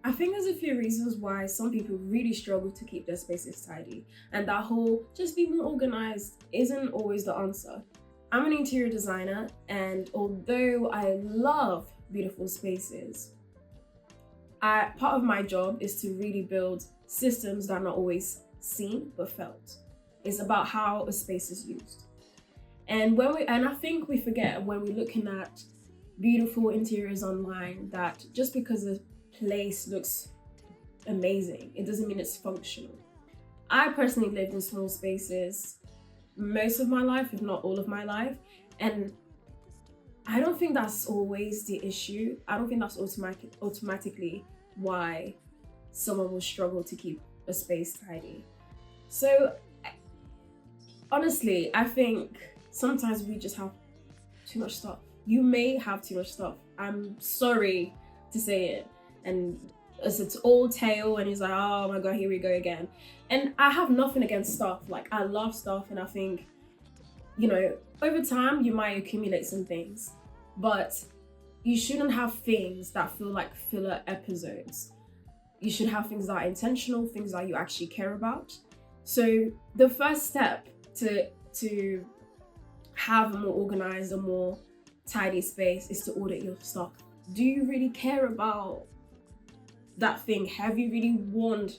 I think there's a few reasons why some people really struggle to keep their spaces tidy, and that whole just be more organized isn't always the answer. I'm an interior designer, and although I love beautiful spaces, part of my job is to really build systems that are not always seen but felt. It's about how a space is used. And I think we forget when we're looking at beautiful interiors online that just because a place looks amazing, it doesn't mean it's functional. I personally lived in small spaces most of my life, if not all of my life, and I don't think that's always the issue. I don't think that's automatically why someone will struggle to keep a space tidy. So honestly, I think sometimes we just have too much stuff. You may have too much stuff. I'm sorry to say it. And it's an old tale, and he's like, oh my God, here we go again. And I have nothing against stuff. Like, I love stuff, and I think, over time you might accumulate some things, but you shouldn't have things that feel like filler episodes. You should have things that are intentional, things that you actually care about. So the first step to have a more organized, a more tidy space is to audit your stuff. Do you really care about that thing? Have you really worn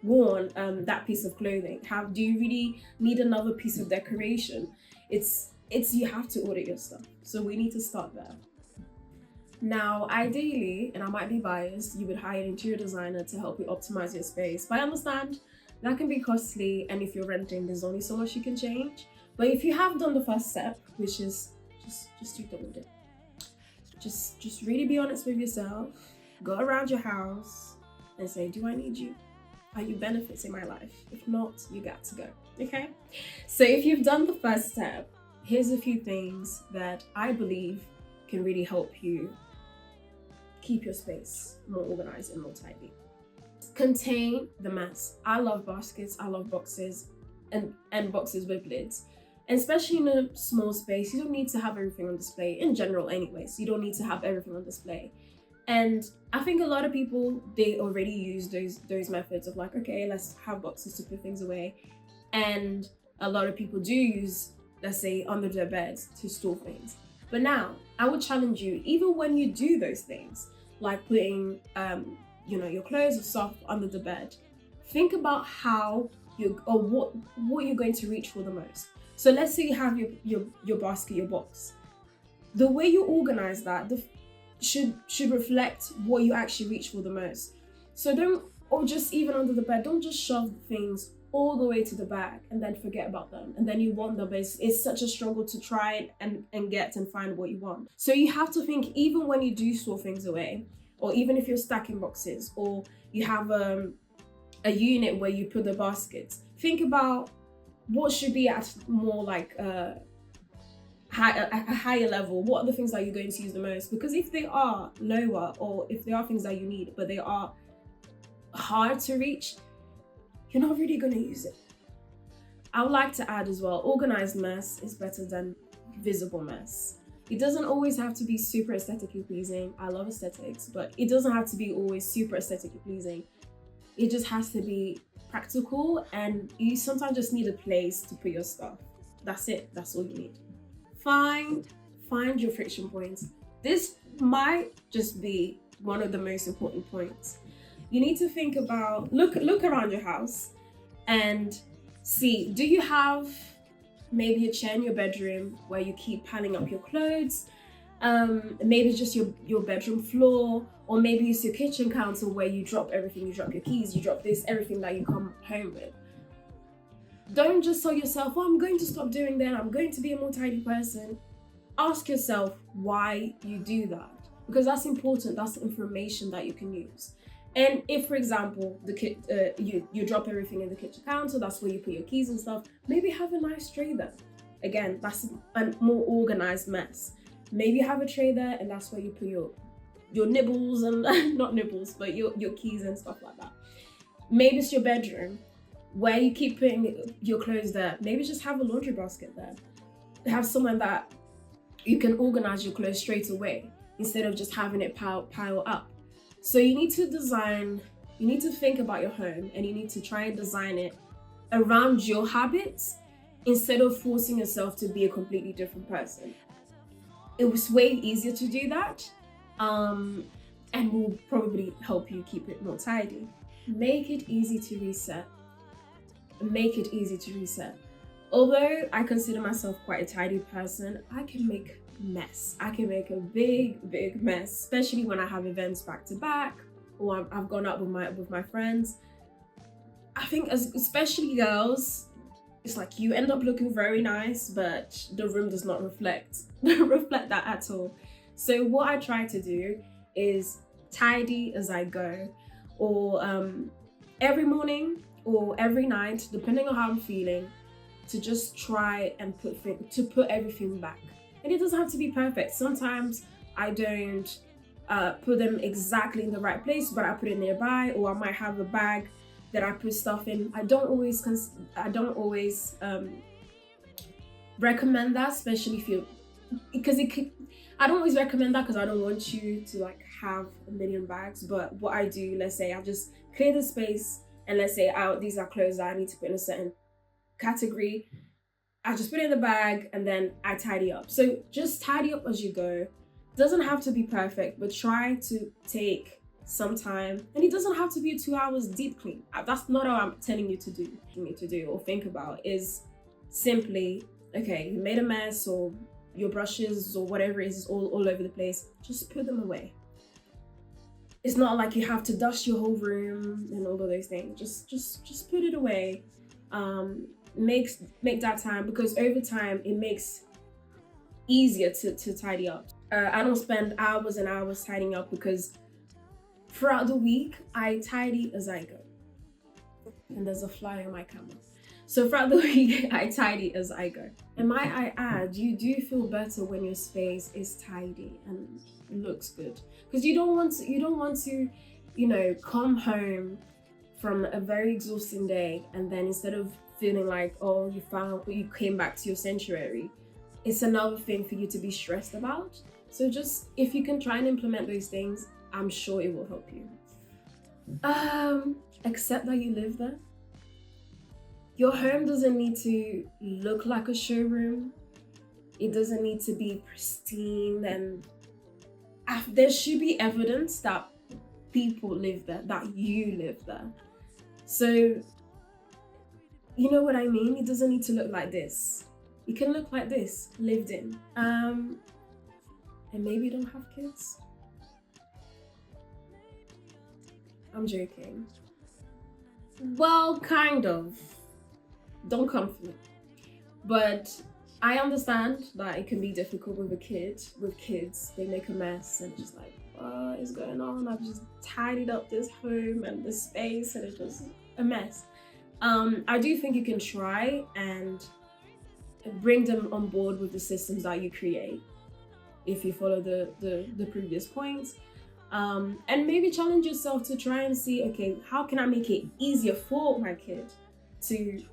that piece of clothing? Do you really need another piece of decoration? It's you have to audit your stuff. So we need to start there. Now, ideally, and I might be biased, you would hire an interior designer to help you optimize your space. But I understand that can be costly, and if you're renting, there's only so much you can change. But if you have done the first step, which is just do the audit. Just really be honest with yourself. Go around your house and say, do I need you? Are you benefiting my life? If not, you got to go, okay? So if you've done the first step, here's a few things that I believe can really help you keep your space more organized and more tidy. Contain the mess. I love baskets, I love boxes, and boxes with lids. And especially in a small space, you don't need to have everything on display. In general anyways, you don't need to have everything on display. And I think a lot of people, they already use those methods of like, okay, let's have boxes to put things away. And a lot of people do use, let's say, under their beds to store things. But now, I would challenge you, even when you do those things, like putting, your clothes or stuff under the bed, think about what you're going to reach for the most. So let's say you have your basket, your box. The way you organize that should reflect what you actually reach for the most. So just even under the bed, don't just shove things all the way to the back and then forget about them. And then you want them, but it's such a struggle to try and get and find what you want. So you have to think, even when you do store things away, or even if you're stacking boxes, or you have a unit where you put the baskets, think about what should be at more like a higher level. What are the things that you're going to use the most? Because if they are lower, or if there are things that you need, but they are hard to reach, you're not really going to use it. I would like to add as well, organized mess is better than visible mess. It doesn't always have to be super aesthetically pleasing. I love aesthetics, but it doesn't have to be always super aesthetically pleasing. It just has to be practical, and you sometimes just need a place to put your stuff. That's it. That's all you need. Find your friction points. This might just be one of the most important points. You need to think about, look around your house and see, do you have maybe a chair in your bedroom where you keep piling up your clothes? Maybe it's just your bedroom floor, or maybe it's your kitchen counter where you drop everything. You drop your keys, you drop everything that you come home with. Don't just tell yourself, I'm going to stop doing that, I'm going to be a more tidy person. Ask yourself why you do that, because that's important. That's information that you can use. And if, for example, you drop everything in the kitchen counter, that's where you put your keys and stuff, maybe have a nice tray there. Again, that's a more organized mess. Maybe you have a tray there, and that's where you put your nibbles and not nibbles, but your keys and stuff like that. Maybe it's your bedroom where you keep putting your clothes there. Maybe just have a laundry basket there. Have somewhere that you can organize your clothes straight away instead of just having it pile up. So you need to think about your home, and you need to try and design it around your habits instead of forcing yourself to be a completely different person. It was way easier to do that, and will probably help you keep it more tidy. Make it easy to reset. Make it easy to reset. Although I consider myself quite a tidy person, I can make mess. I can make a big mess, especially when I have events back to back, or I've gone out with my friends. I think, especially girls, it's like you end up looking very nice, but the room does not reflect that at all. So what I try to do is tidy as I go, or every morning or every night, depending on how I'm feeling, to just try and put everything back. And it doesn't have to be perfect. Sometimes I don't put them exactly in the right place, but I put it nearby, or I might have a bag that I put stuff in. I don't always recommend that, especially if you, because I don't always recommend that because I don't want you to like have a million bags. But what I do, let's say I just clear the space, and let's say these are clothes that I need to put in a certain category. I just put it in the bag and then I tidy up. So just tidy up as you go. Doesn't have to be perfect, but try to take some time. And it doesn't have to be a 2 hours deep clean. That's not what I'm telling you to do or think about. Is simply, okay, you made a mess, or your brushes or whatever is all over the place. Just put them away. It's not like you have to dust your whole room and all of those things. Just put it away. Make that time, because over time it makes easier to tidy up. I don't spend hours and hours tidying up, because throughout the week I tidy as I go. And there's a fly on my camera. So throughout the week I tidy as I go. And might I add, you do feel better when your space is tidy and looks good, because you don't want to come home from a very exhausting day, and then instead of feeling like, oh, you came back to your sanctuary, it's another thing for you to be stressed about. So just, if you can try and implement those things, I'm sure it will help you. Accept that you live there. Your home doesn't need to look like a showroom. It doesn't need to be pristine, and there should be evidence that people live there, that you live there. So, you know what I mean? It doesn't need to look like this. It can look like this, lived in. And maybe you don't have kids. I'm joking. Well, kind of. Don't come for me. But I understand that it can be difficult with a kid. With kids, they make a mess and just like, what is going on? I've just tidied up this home and this space, and it's just a mess. I do think you can try and bring them on board with the systems that you create if you follow the previous points. And maybe challenge yourself to try and see, okay, how can I make it easier for my kid to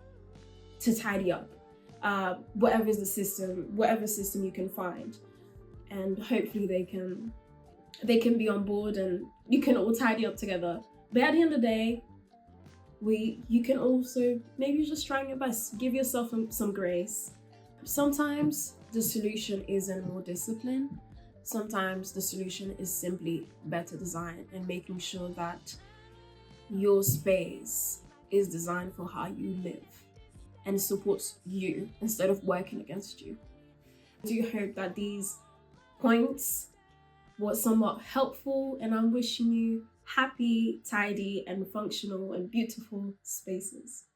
tidy up? Whatever system you can find, and hopefully they can be on board and you can all tidy up together. But at the end of the day, you can also maybe just try your best. Give yourself some grace. Sometimes the solution isn't more discipline. Sometimes the solution is simply better design and making sure that your space is designed for how you live and supports you instead of working against you. I do hope that these points were somewhat helpful, and I'm wishing you happy, tidy, and functional and beautiful spaces.